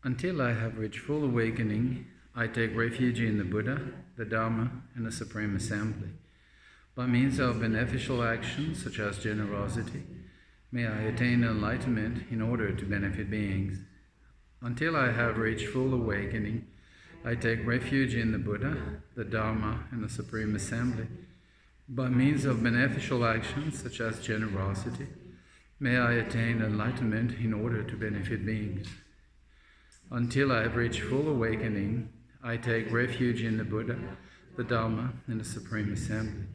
Until I have reached full awakening, I take refuge in the Buddha, the Dharma, and the Supreme Assembly. By means of beneficial actions such as generosity, may I attain enlightenment in order to benefit beings. Until I have reached full awakening, I take refuge in the Buddha, the Dharma, and the Supreme Assembly. By means of beneficial actions such as generosity, may I attain enlightenment in order to benefit beings. Until I have reached full awakening, I take refuge in the Buddha, the Dharma, and the Supreme Assembly.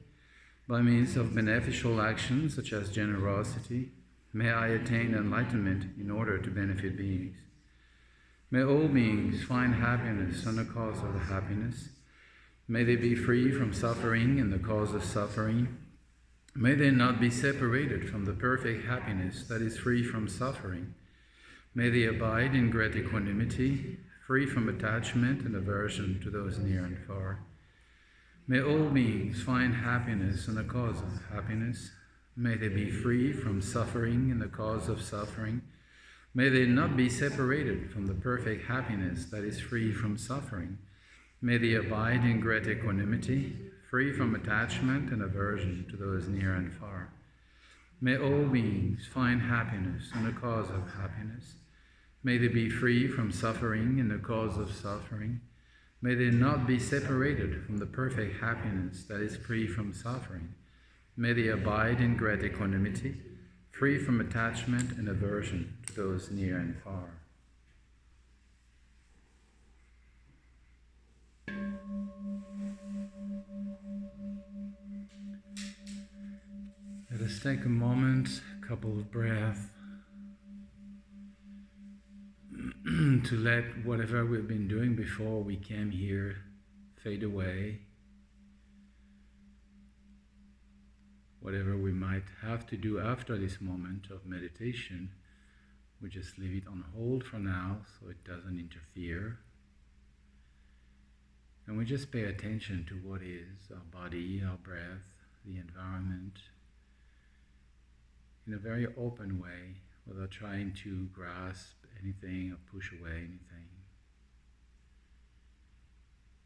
By means of beneficial actions such as generosity, may I attain enlightenment in order to benefit beings. May all beings find happiness and the cause of the happiness. May they be free from suffering and the cause of suffering. May they not be separated from the perfect happiness that is free from suffering. May they abide in great equanimity, free from attachment and aversion to those near and far. May all beings find happiness and the cause of happiness. May they be free from suffering and the cause of suffering. May they not be separated from the perfect happiness that is free from suffering. May they abide in great equanimity, free from attachment and aversion to those near and far. May all beings find happiness and the cause of happiness. May they be free from suffering and the cause of suffering. May they not be separated from the perfect happiness that is free from suffering. May they abide in great equanimity, free from attachment and aversion to those near and far. Let us take a moment, a couple of breaths, to let whatever we've been doing before we came here fade away. Whatever we might have to do after this moment of meditation, we just leave it on hold for now so it doesn't interfere. And we just pay attention to what is our body, our breath, the environment, in a very open way, without trying to grasp anything or push away anything.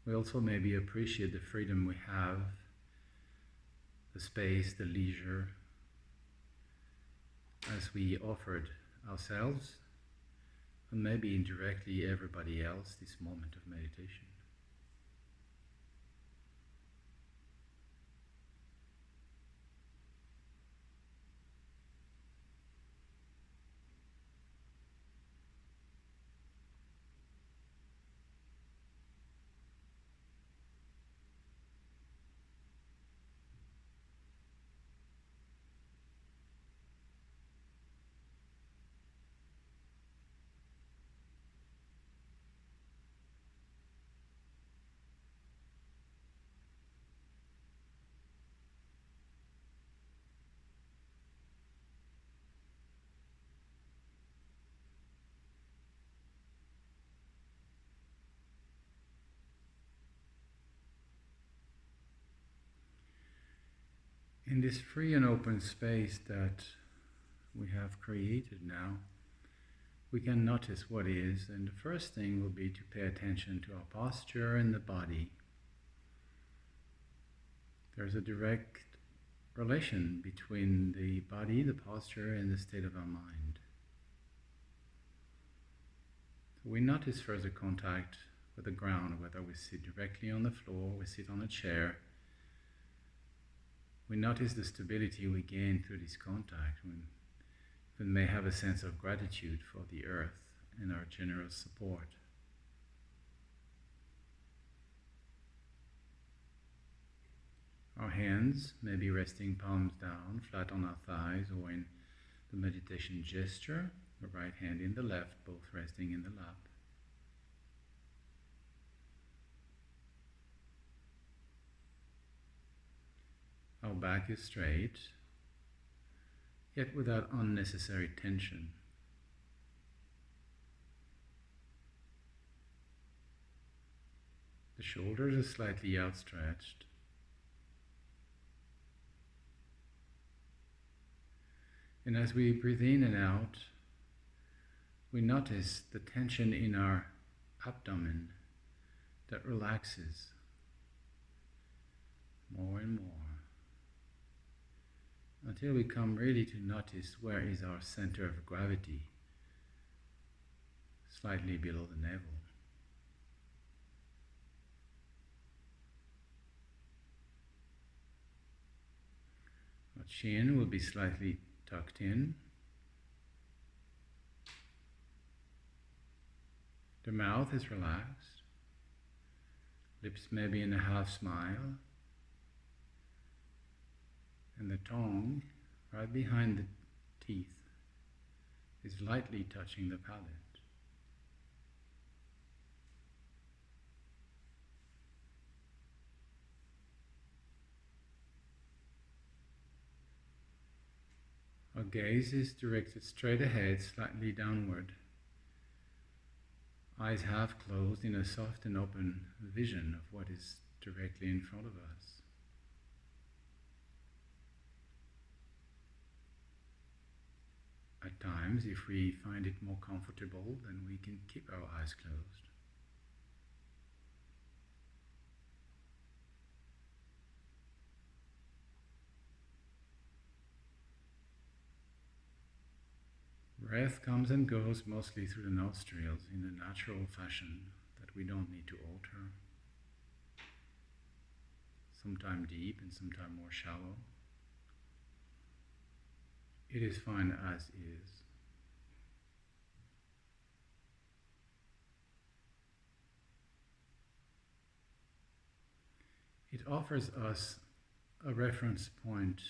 We also maybe appreciate the freedom we have, the space, the leisure, as we offered ourselves, and maybe indirectly everybody else, this moment of meditation. In this free and open space that we have created now, we can notice what is, and the first thing will be to pay attention to our posture and the body. There's a direct relation between the body, the posture, and the state of our mind. So we notice first the contact with the ground, whether we sit directly on the floor, we sit on a chair. We notice the stability we gain through this contact. We may have a sense of gratitude for the earth and our generous support. Our hands may be resting palms down, flat on our thighs, or in the meditation gesture, the right hand in the left, both resting in the lap. Our back is straight, yet without unnecessary tension. The shoulders are slightly outstretched. And as we breathe in and out, we notice the tension in our abdomen that relaxes more and more until we come really to notice where is our center of gravity, slightly below the navel. Our chin will be slightly tucked in. The mouth is relaxed. Lips maybe in a half smile. And the tongue, right behind the teeth, is lightly touching the palate. Our gaze is directed straight ahead, slightly downward. Eyes half closed in a soft and open vision of what is directly in front of us. At times, if we find it more comfortable, then we can keep our eyes closed. Breath comes and goes mostly through the nostrils in a natural fashion that we don't need to alter. Sometimes deep and sometimes more shallow. It is fine as is. It offers us a reference point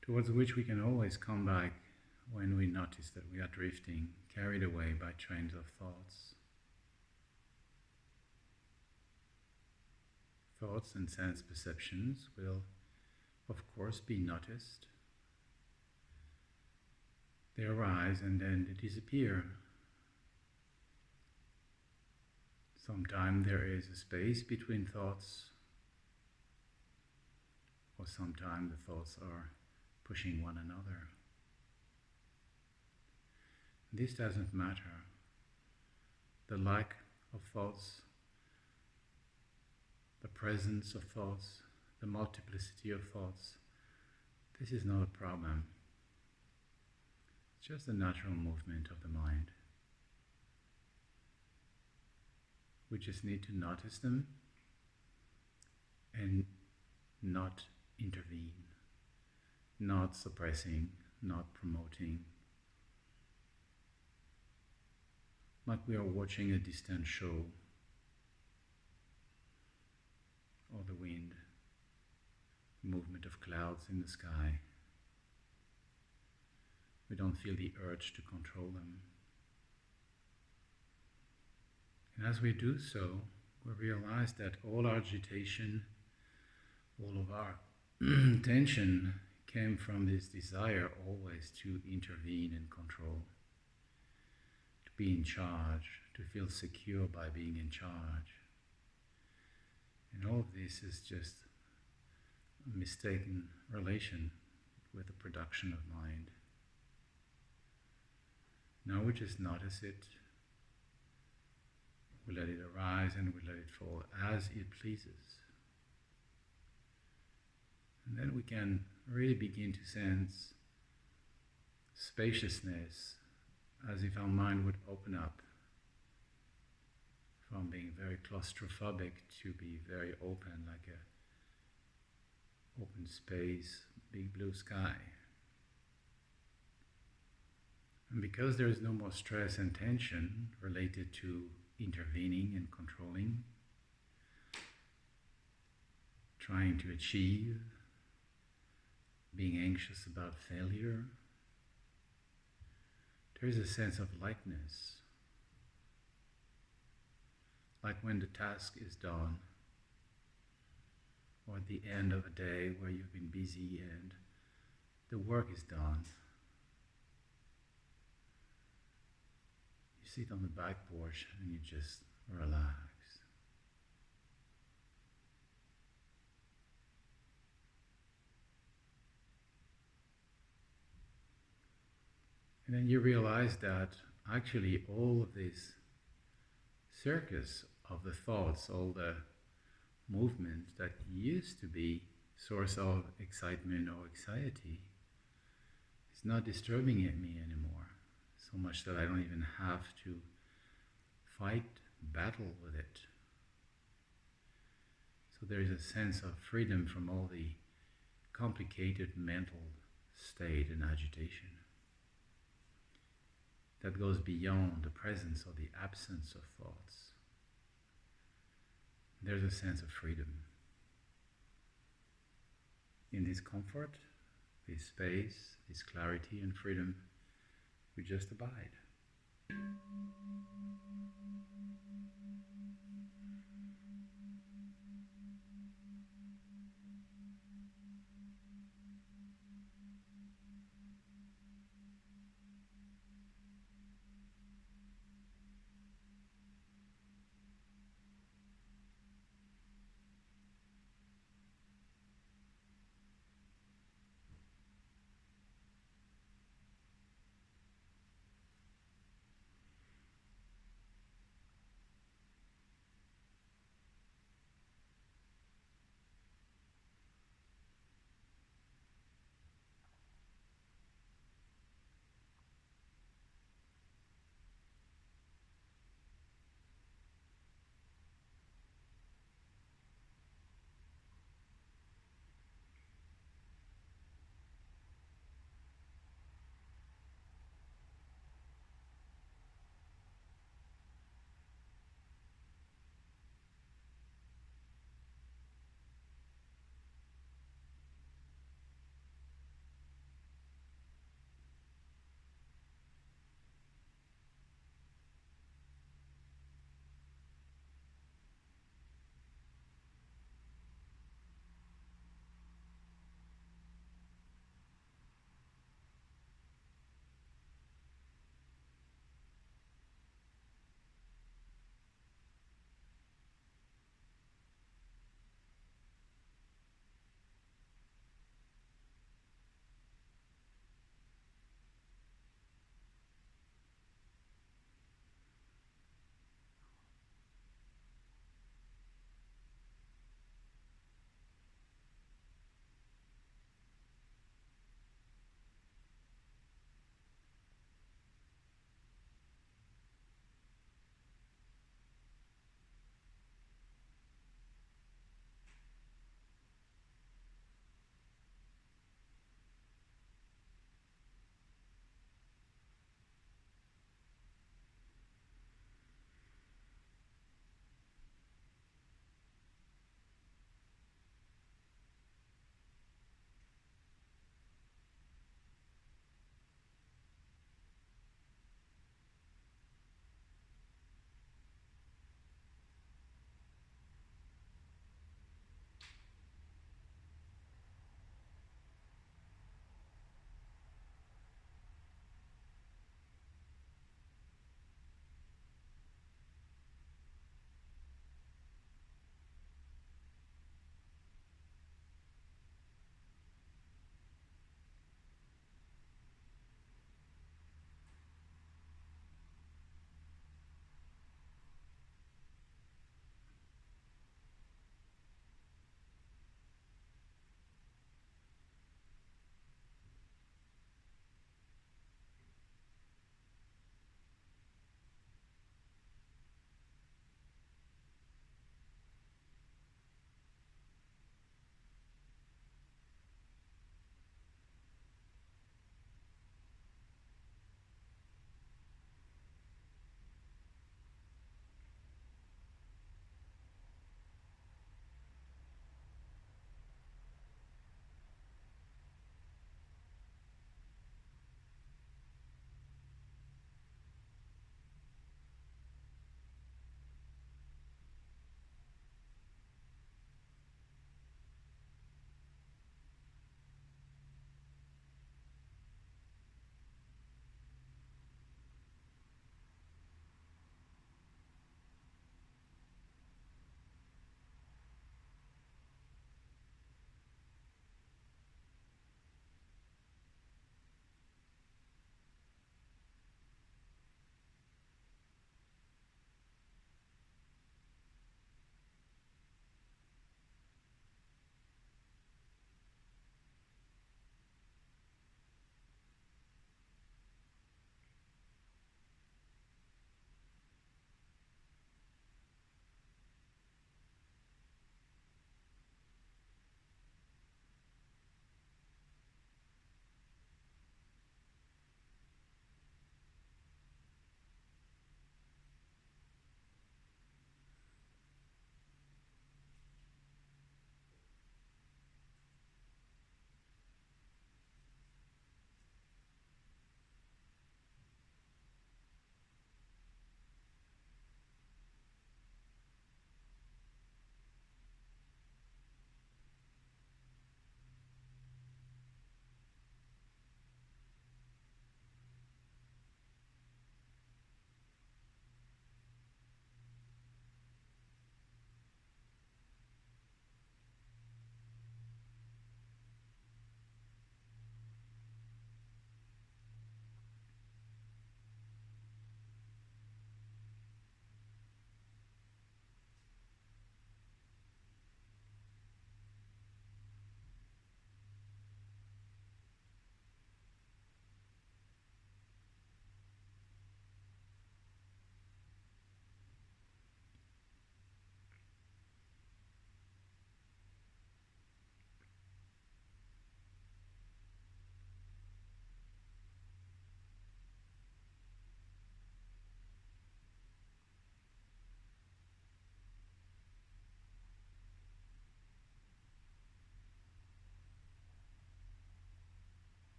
towards which we can always come back when we notice that we are drifting, carried away by trains of thoughts. Thoughts and sense perceptions will, of course, be noticed. They arise and then they disappear. Sometimes there is a space between thoughts, or sometimes the thoughts are pushing one another. This doesn't matter. The lack of thoughts, the presence of thoughts, the multiplicity of thoughts, this is not a problem. It's just a natural movement of the mind. We just need to notice them and not intervene, not suppressing, not promoting. Like we are watching a distant show, or the wind, movement of clouds in the sky. We don't feel the urge to control them. And as we do so, we realize that all our agitation, all of our tension came from this desire always to intervene and control. Be in charge, to feel secure by being in charge. And all of this is just a mistaken relation with the production of mind. Now we just notice it, we let it arise and we let it fall as it pleases. And then we can really begin to sense spaciousness, as if our mind would open up from being very claustrophobic to be very open, like a open space, big blue sky. And because there is no more stress and tension related to intervening and controlling, trying to achieve, being anxious about failure, there is a sense of lightness, like when the task is done, or at the end of a day where you've been busy and the work is done. You sit on the back porch and you just relax. And then you realize that actually all of this circus of the thoughts, all the movements that used to be source of excitement or anxiety, is not disturbing me anymore, so much that I don't even have to fight battle with it. So there is a sense of freedom from all the complicated mental state and agitation that goes beyond the presence or the absence of thoughts. There's a sense of freedom. In this comfort, this space, this clarity and freedom, we just abide.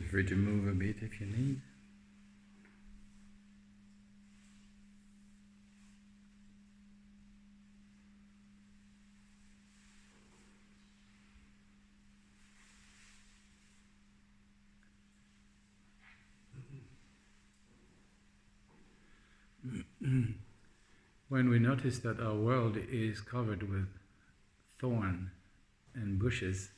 free to move a bit if you need. When we notice that our world is covered with thorn and bushes,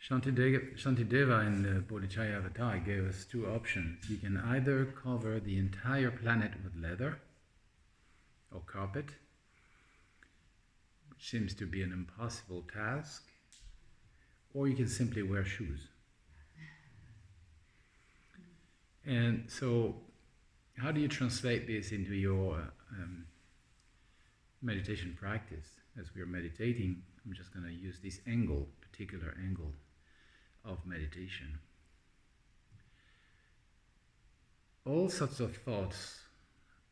Shantideva in the Bodhi Avatar gave us two options. You can either cover the entire planet with leather or carpet, which seems to be an impossible task, or you can simply wear shoes. And so, how do you translate this into your meditation practice? As we are meditating, I'm just going to use this particular angle of meditation. All sorts of thoughts,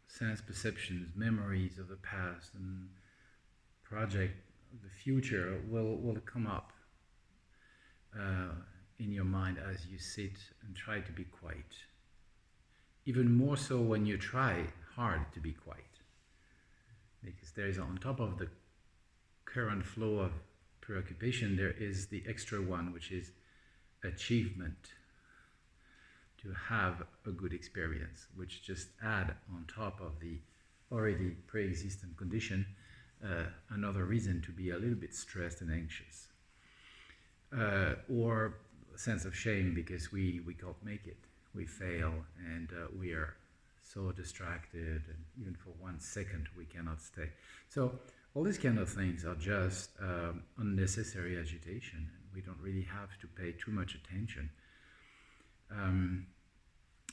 sense perceptions, memories of the past and project of the future will come up in your mind as you sit and try to be quiet. Even more so when you try hard to be quiet. Because there is, on top of the current flow of preoccupation, there is the extra one, which is achievement, to have a good experience, which just add on top of the already pre-existent condition another reason to be a little bit stressed and anxious, or a sense of shame because we can't make it, we fail, and we are so distracted, and even for 1 second we cannot stay. So all these kind of things are just unnecessary agitation, and we don't really have to pay too much attention.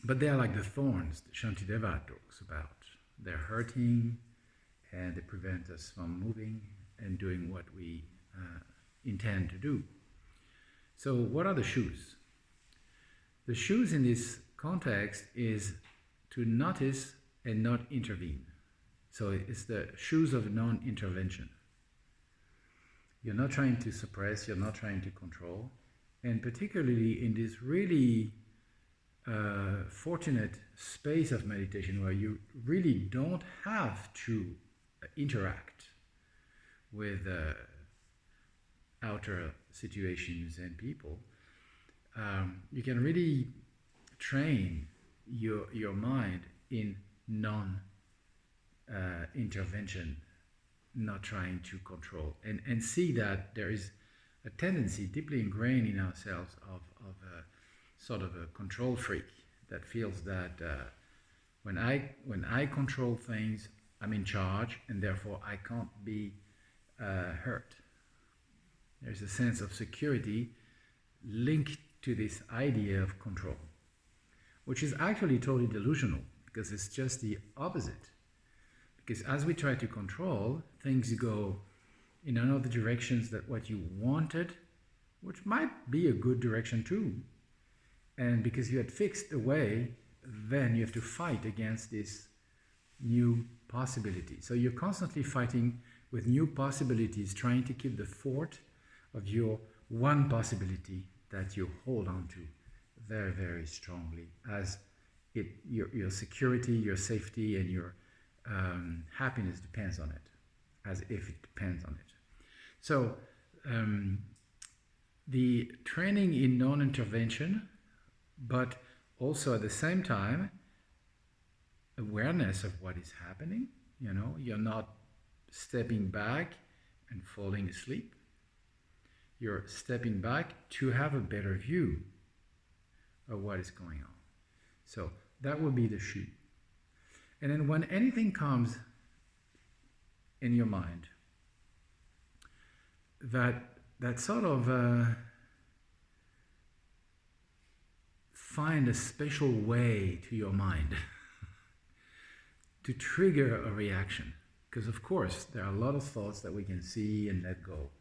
But they are like the thorns that Shantideva talks about. They're hurting, and they prevent us from moving and doing what we intend to do. So what are the shoes? The shoes in this context is to notice and not intervene. So it's the shoes of non-intervention. You're not trying to suppress, you're not trying to control, and particularly in this really fortunate space of meditation where you really don't have to interact with outer situations and people. You can really train your mind in non-intervention, not trying to control, and see that there is a tendency deeply ingrained in ourselves of a sort of a control freak that feels that when I control things, I'm in charge, and therefore I can't be hurt. There's a sense of security linked to this idea of control, which is actually totally delusional, because it's just the opposite. Because as we try to control, things go in another directions that what you wanted, which might be a good direction too. And because you had fixed a way, then you have to fight against this new possibility. So you're constantly fighting with new possibilities, trying to keep the fort of your one possibility that you hold on to very, very strongly, as your security, your safety, and your happiness depends on it, as if it depends on it. So the training in non-intervention, but also at the same time awareness of what is happening. You're not stepping back and falling asleep. You're stepping back to have a better view of what is going on. So that will be the shoe. And then when anything comes in your mind that sort of find a special way to your mind to trigger a reaction. Because of course, there are a lot of thoughts that we can see and let go.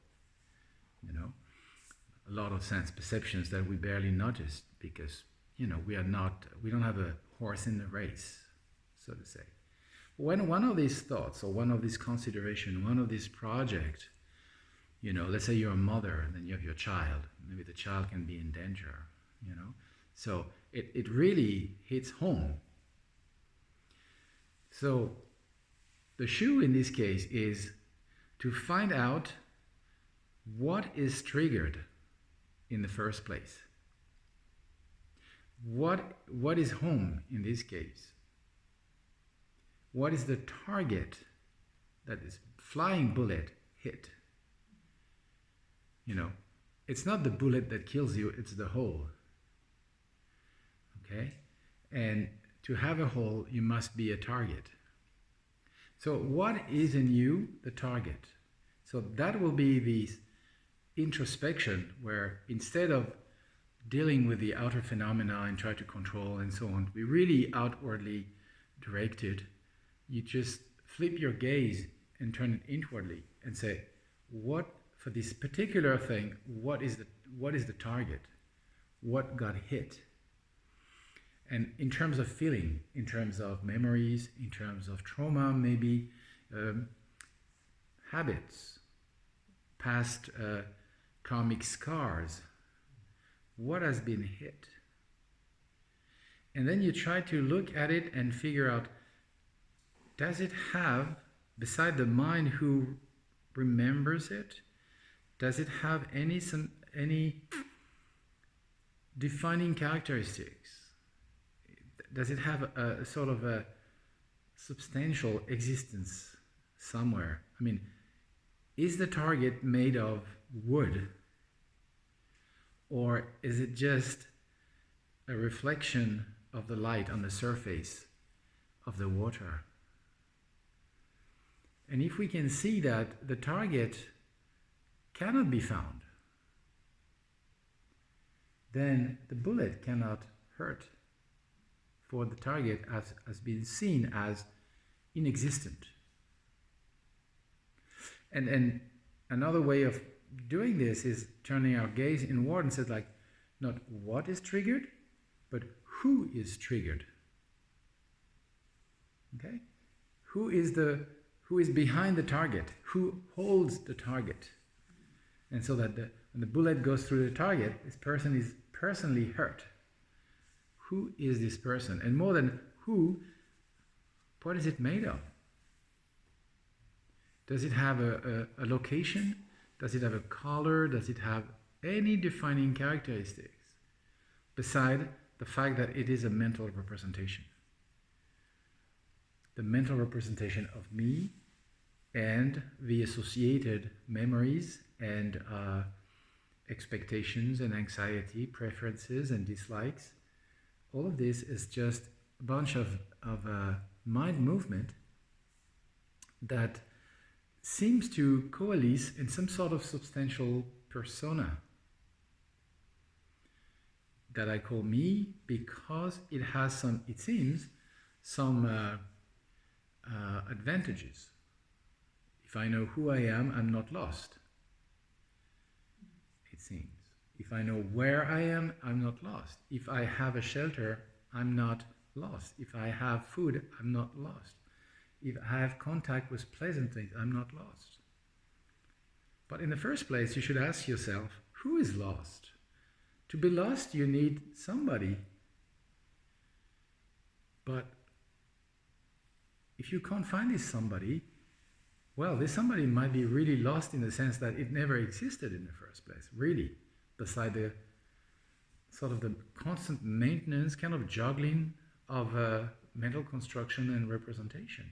A lot of sense perceptions that we barely notice because, we don't have a horse in the race, so to say. When one of these thoughts or one of these considerations, one of these projects, let's say you're a mother and then you have your child, maybe the child can be in danger, So it really hits home. So the shoe in this case is to find out what is triggered in the first place. What is home in this case? What is the target that is flying bullet hit? You know, it's not the bullet that kills you, it's the hole. Okay? And to have a hole, you must be a target. So what is in you the target? So that will be the introspection where instead of dealing with the outer phenomena and try to control and so on, we really outwardly directed. You just flip your gaze and turn it inwardly and say, what for this particular thing, what is the target? What got hit? And in terms of feeling, in terms of memories, in terms of trauma, maybe habits, past karmic scars, what has been hit? And then you try to look at it and figure out, does it have, beside the mind who remembers it, does it have any defining characteristics? Does it have a sort of a substantial existence somewhere? I mean, is the target made of wood? Or is it just a reflection of the light on the surface of the water? And if we can see that the target cannot be found, then the bullet cannot hurt, for the target has been seen as inexistent. And another way of doing this is turning our gaze inward and says, like, not what is triggered, but who is triggered. Okay? Who is behind the target? Who holds the target? And so that when the bullet goes through the target, this person is personally hurt. Who is this person? And more than who, what is it made of? Does it have a location? Does it have a color? Does it have any defining characteristics beside the fact that it is a mental representation? The mental representation of me and the associated memories and expectations and anxiety, preferences and dislikes. All of this is just a bunch of mind movement that seems to coalesce in some sort of substantial persona that I call me, because it has some, it seems, some advantages. If I know who I am, I'm not lost, it seems. If I know where I am, I'm not lost. If I have a shelter, I'm not lost. If I have food, I'm not lost. If I have contact with pleasant things, I'm not lost. But in the first place, you should ask yourself, who is lost? To be lost, you need somebody. But if you can't find this somebody, well, this somebody might be really lost in the sense that it never existed in the first place, really, beside the sort of the constant maintenance, kind of juggling of mental construction and representation.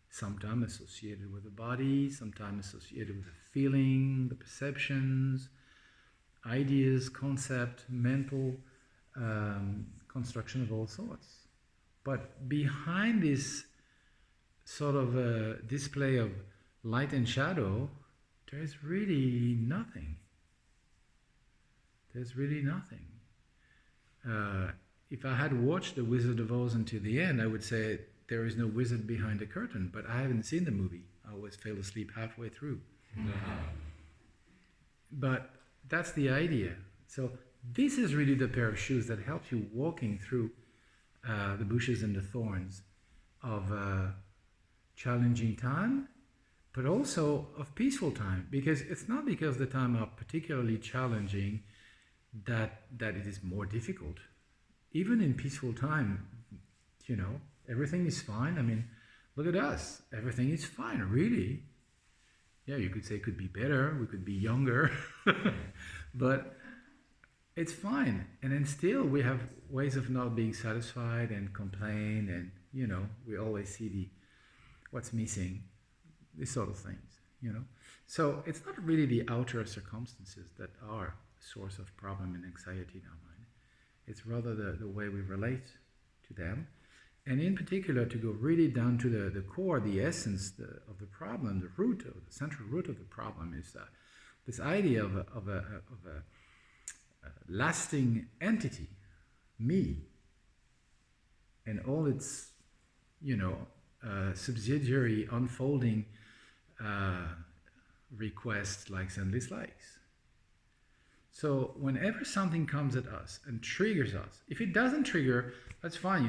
Sometimes associated with the body, sometimes associated with the feeling, the perceptions, ideas, concept, mental construction of all sorts. But behind this sort of display of light and shadow, there is really nothing. There's really nothing. If I had watched The Wizard of Oz until the end, I would say there is no wizard behind the curtain, but I haven't seen the movie. I always fell asleep halfway through. But that's the idea. So this is really the pair of shoes that helps you walking through the bushes and the thorns of challenging time, but also of peaceful time. Because it's not because the time are particularly challenging that it is more difficult. even in peaceful time, everything is fine. I mean, look at us. Everything is fine, really. Yeah, you could say it could be better. We could be younger. But it's fine. And then still we have ways of not being satisfied and complain. And, we always see what's missing, these sort of things. So it's not really the outer circumstances that are a source of problem and anxiety in our mind. It's rather the way we relate to them. And in particular, to go really down to the core, the essence of the problem, the central root of the problem is this idea of a lasting entity, me, and all its, subsidiary unfolding requests, likes and dislikes. So whenever something comes at us and triggers us, if it doesn't trigger, that's fine,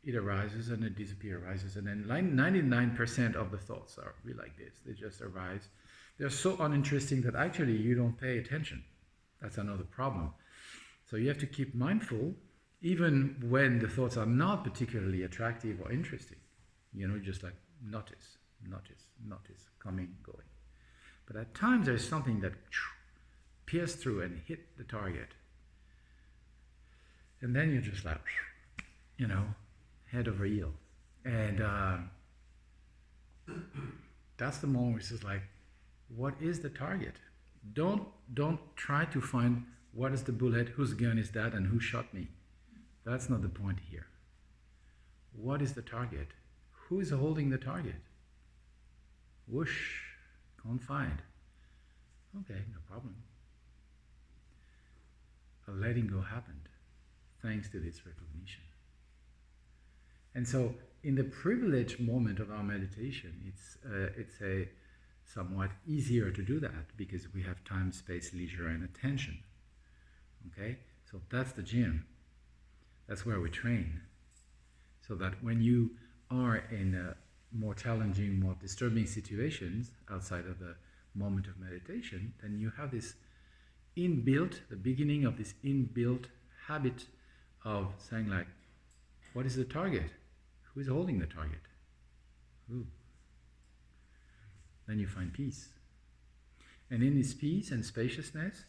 it arises and it disappears, and then 99% of the thoughts are really like this. They just arise. They're so uninteresting that actually you don't pay attention. That's another problem. So you have to keep mindful, even when the thoughts are not particularly attractive or interesting. Just like notice, coming, going. But at times there's something that pierces through and hit the target. And then you're just like, head over heel. And that's the moment where it's just like, what is the target? Don't try to find what is the bullet, whose gun is that, and who shot me. That's not the point here. What is the target? Who is holding the target? Whoosh, can't find. Okay, no problem. A letting go happened thanks to this recognition. And so in the privileged moment of our meditation, it's a somewhat easier to do that because we have time, space, leisure, and attention. Okay? So that's the gym. That's where we train. So that when you are in more challenging, more disturbing situations outside of the moment of meditation, then you have this the beginning of this inbuilt habit of saying like, what is the target? Who is holding the target? Who? Then you find peace. And in this peace and spaciousness,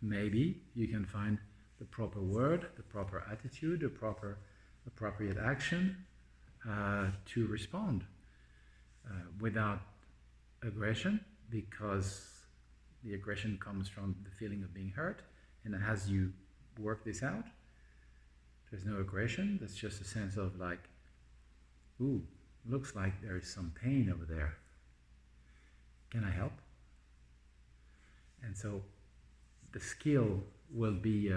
maybe you can find the proper word, the proper attitude, the proper appropriate action to respond without aggression, because the aggression comes from the feeling of being hurt. And as you work this out, there's no aggression. That's just a sense of like, ooh, looks like there is some pain over there. Can I help? And so the skill will be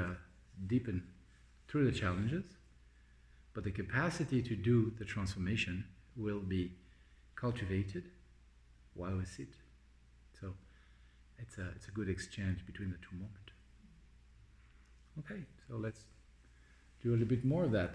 deepened through the challenges, but the capacity to do the transformation will be cultivated while we sit. So it's a good exchange between the two moments. Okay, so let's do a little bit more of that.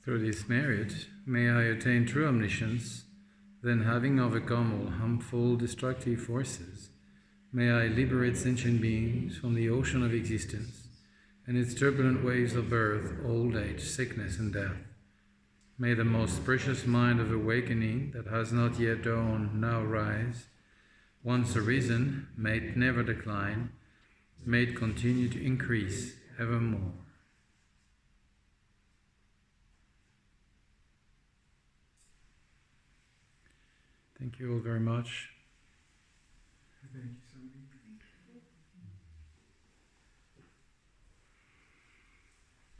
Through this merit, may I attain true omniscience, then having overcome all harmful, destructive forces, may I liberate sentient beings from the ocean of existence and its turbulent waves of birth, old age, sickness, and death. May the most precious mind of awakening that has not yet dawned now rise. Once arisen, may it never decline, may it continue to increase evermore. Thank you all very much. Thank you, Swami.